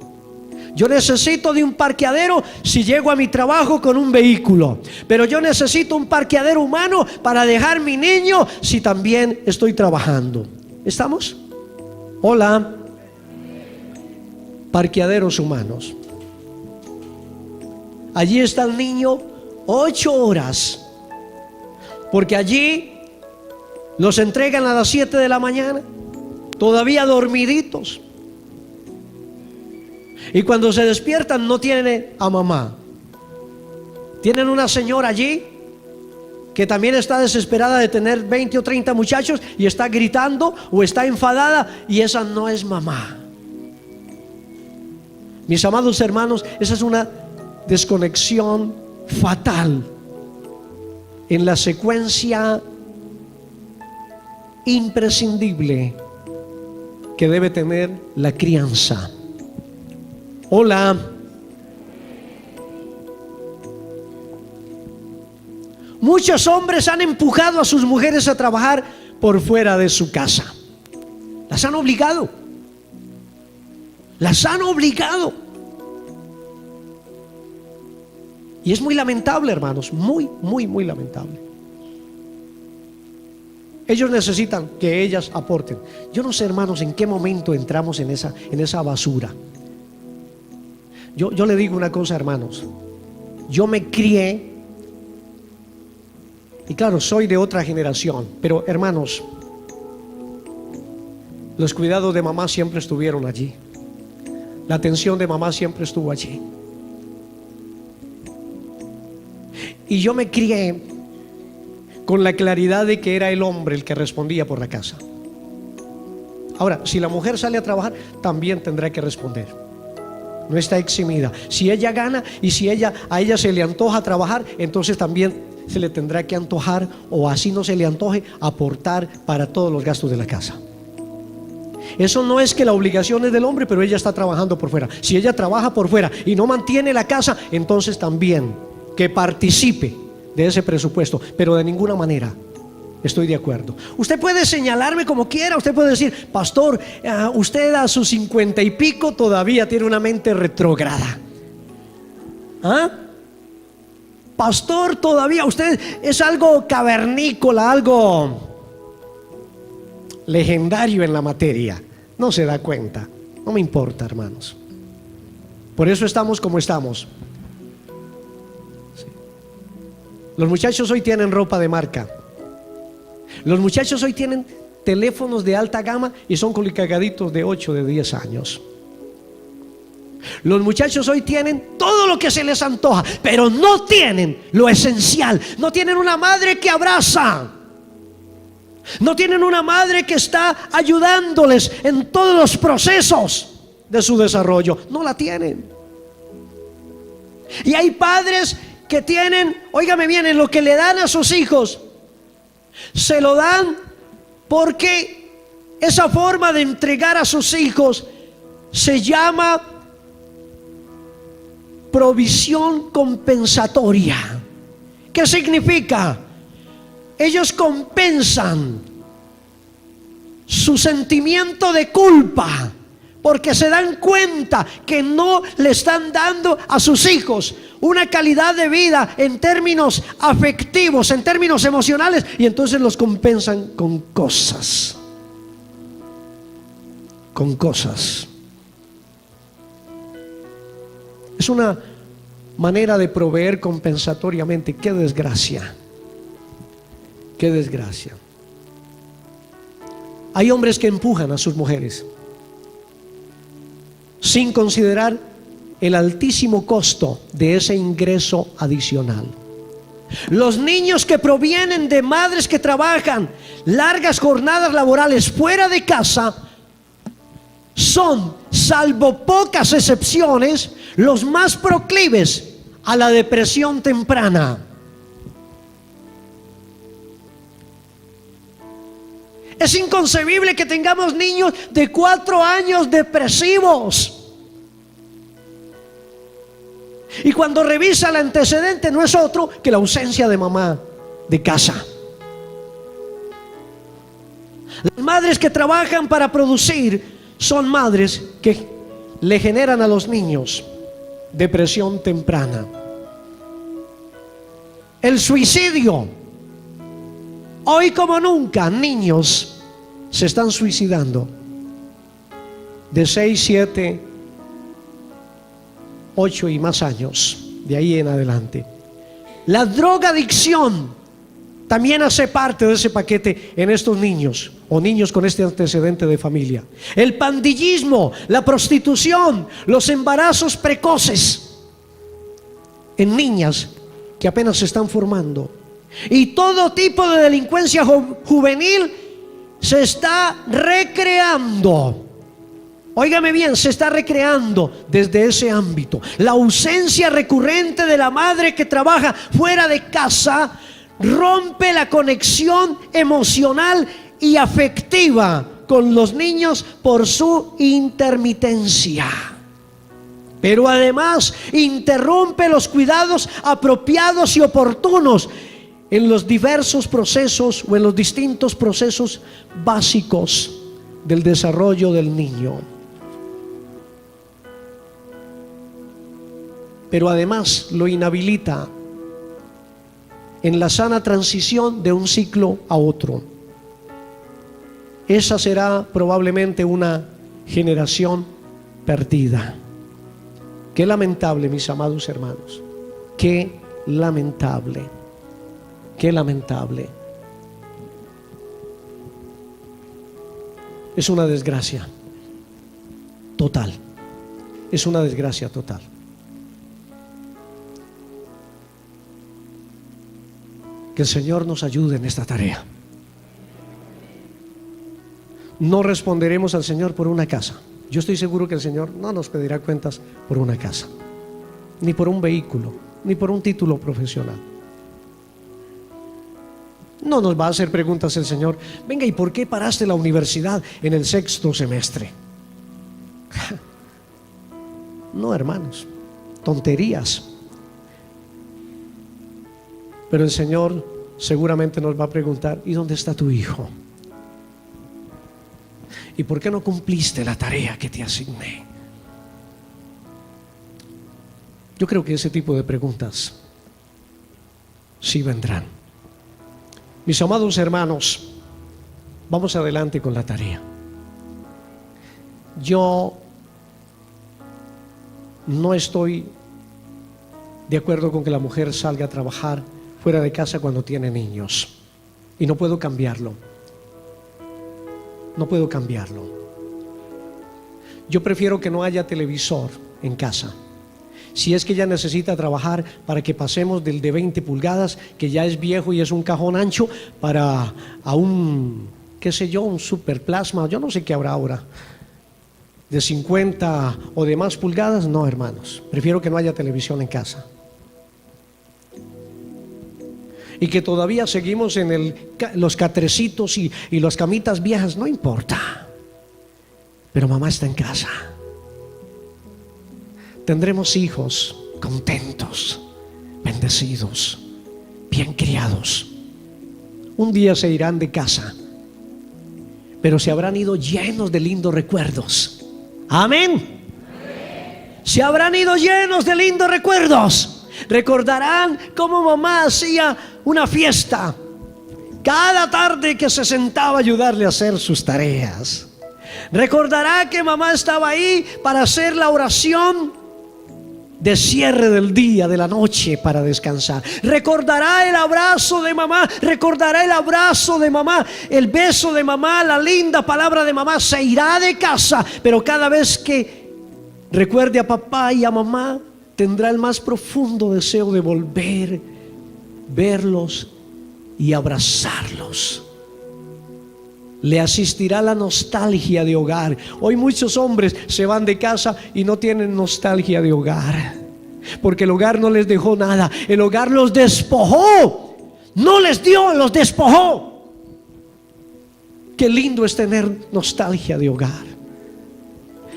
Yo necesito de un parqueadero si llego a mi trabajo con un vehículo, pero yo necesito un parqueadero humano para dejar mi niño si también estoy trabajando. ¿Estamos? Hola. Parqueaderos humanos. Allí está el niño 8 horas, porque allí los entregan a las 7 de la mañana, todavía dormiditos. Y cuando se despiertan no tienen a mamá. Tienen una señora allí que también está desesperada de tener 20 o 30 muchachos y está gritando o está enfadada, y esa no es mamá. Mis amados hermanos, esa es una desconexión fatal en la secuencia imprescindible que debe tener la crianza. Hola. Muchos hombres han empujado a sus mujeres a trabajar por fuera de su casa. Las han obligado. Las han obligado. Y es muy lamentable, hermanos, muy lamentable. Ellos necesitan que ellas aporten. Yo no sé, hermanos, en qué momento entramos en esa basura. Yo le digo una cosa, hermanos. Yo me crié, y claro, soy de otra generación, pero hermanos, los cuidados de mamá siempre estuvieron allí. La atención de mamá siempre estuvo allí. Y yo me crié con la claridad de que era el hombre el que respondía por la casa. Ahora, si la mujer sale a trabajar, también tendrá que responder. No está eximida. Si ella gana y si a ella se le antoja trabajar, entonces también se le tendrá que antojar, o así no se le antoje, aportar para todos los gastos de la casa. Eso no es que la obligación es del hombre, pero ella está trabajando por fuera. Si ella trabaja por fuera y no mantiene la casa, entonces también que participe de ese presupuesto, pero de ninguna manera estoy de acuerdo. Usted puede señalarme como quiera, usted puede decir, pastor, usted a sus 50 y pico todavía tiene una mente retrógrada. Pastor, todavía usted es algo cavernícola, algo legendario en la materia. No se da cuenta. No me importa, hermanos. Por eso estamos como estamos. Sí. Los muchachos hoy tienen ropa de marca. Los muchachos hoy tienen teléfonos de alta gama y son colicagaditos de 8, de 10 años. Los muchachos hoy tienen todo lo que se les antoja, pero no tienen lo esencial. No tienen una madre que abraza. No tienen una madre que está ayudándoles en todos los procesos de su desarrollo. No la tienen. Y hay padres que tienen, óigame bien, en lo que le dan a sus hijos, se lo dan porque esa forma de entregar a sus hijos se llama provisión compensatoria. ¿Qué significa? Ellos compensan su sentimiento de culpa porque se dan cuenta que no le están dando a sus hijos una calidad de vida en términos afectivos, en términos emocionales, y entonces los compensan con cosas. Con cosas. Es una manera de proveer compensatoriamente. ¡Qué desgracia! ¡Qué desgracia! Hay hombres que empujan a sus mujeres sin considerar el altísimo costo de ese ingreso adicional. Los niños que provienen de madres que trabajan largas jornadas laborales fuera de casa son, salvo pocas excepciones, los más proclives a la depresión temprana. Es inconcebible que tengamos niños de 4 años depresivos. Y cuando revisa el antecedente no es otro que la ausencia de mamá de casa. Las madres que trabajan para producir son madres que le generan a los niños depresión temprana. El suicidio. Hoy como nunca niños se están suicidando de 6, 7, 8 y más años, de ahí en adelante. La drogadicción también hace parte de ese paquete en estos niños o niños con este antecedente de familia. El pandillismo, la prostitución, los embarazos precoces en niñas que apenas se están formando, y todo tipo de delincuencia juvenil se está recreando. Óigame bien, se está recreando desde ese ámbito. La ausencia recurrente de la madre que trabaja fuera de casa rompe la conexión emocional y afectiva con los niños por su intermitencia. Pero además interrumpe los cuidados apropiados y oportunos en los diversos procesos o en los distintos procesos básicos del desarrollo del niño. Pero además lo inhabilita en la sana transición de un ciclo a otro. Esa será probablemente una generación perdida. Qué lamentable, mis amados hermanos. Qué lamentable. Qué lamentable. Es una desgracia total. Es una desgracia total. Que el Señor nos ayude en esta tarea. No responderemos al Señor por una casa. Yo estoy seguro que el Señor no nos pedirá cuentas por una casa, ni por un vehículo, ni por un título profesional. No nos va a hacer preguntas el Señor. Venga, ¿y por qué paraste la universidad en el 6º semestre? No, hermanos, tonterías. Pero el Señor seguramente nos va a preguntar: ¿y dónde está tu hijo? ¿Y por qué no cumpliste la tarea que te asigné? Yo creo que ese tipo de preguntas sí vendrán. Mis amados hermanos, vamos adelante con la tarea. Yo no estoy de acuerdo con que la mujer salga a trabajar fuera de casa cuando tiene niños, y no puedo cambiarlo. No puedo cambiarlo. Yo prefiero que no haya televisor en casa. Si es que ella necesita trabajar para que pasemos del de 20 pulgadas, que ya es viejo y es un cajón ancho, para a un, qué sé yo, un superplasma, yo no sé qué habrá ahora, de 50 o de más pulgadas, no, hermanos. Prefiero que no haya televisión en casa. Y que todavía seguimos en los catrecitos y las camitas viejas, no importa. Pero mamá está en casa. Tendremos hijos contentos, bendecidos, bien criados. Un día se irán de casa, pero se habrán ido llenos de lindos recuerdos. Amén. Se habrán ido llenos de lindos recuerdos. Recordarán cómo mamá hacía una fiesta cada tarde que se sentaba a ayudarle a hacer sus tareas. Recordará que mamá estaba ahí para hacer la oración de cierre del día, de la noche, para descansar. Recordará el abrazo de mamá, recordará el abrazo de mamá, el beso de mamá, la linda palabra de mamá. Se irá de casa, pero cada vez que recuerde a papá y a mamá, tendrá el más profundo deseo de volver, verlos y abrazarlos. Le asistirá la nostalgia de hogar. Hoy muchos hombres se van de casa y no tienen nostalgia de hogar, porque el hogar no les dejó nada. El hogar los despojó, no les dio, los despojó. Qué lindo es tener nostalgia de hogar.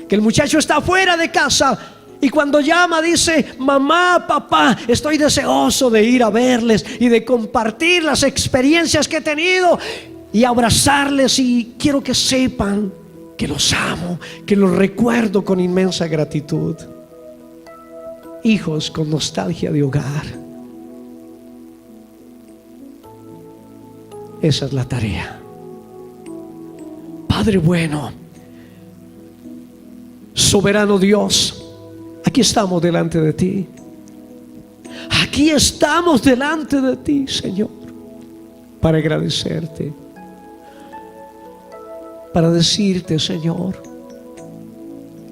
Que el muchacho está fuera de casa y cuando llama dice: mamá, papá, estoy deseoso de ir a verles y de compartir las experiencias que he tenido y abrazarles, y quiero que sepan que los amo, que los recuerdo con inmensa gratitud. Hijos con nostalgia de hogar. Esa es la tarea. Padre bueno, soberano Dios, aquí estamos delante de ti. Aquí estamos delante de ti, Señor, para agradecerte, para decirte, Señor,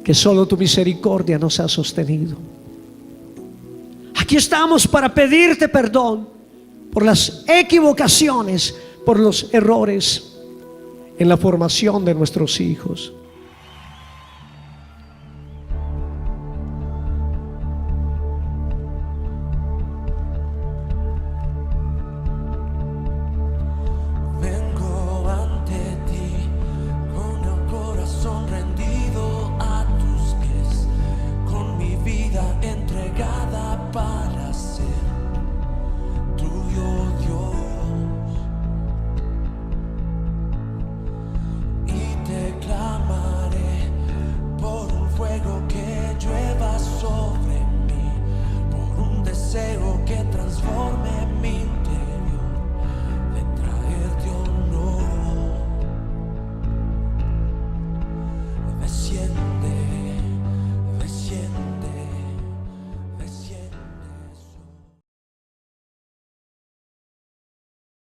que solo tu misericordia nos ha sostenido. Aquí estamos para pedirte perdón por las equivocaciones, por los errores en la formación de nuestros hijos.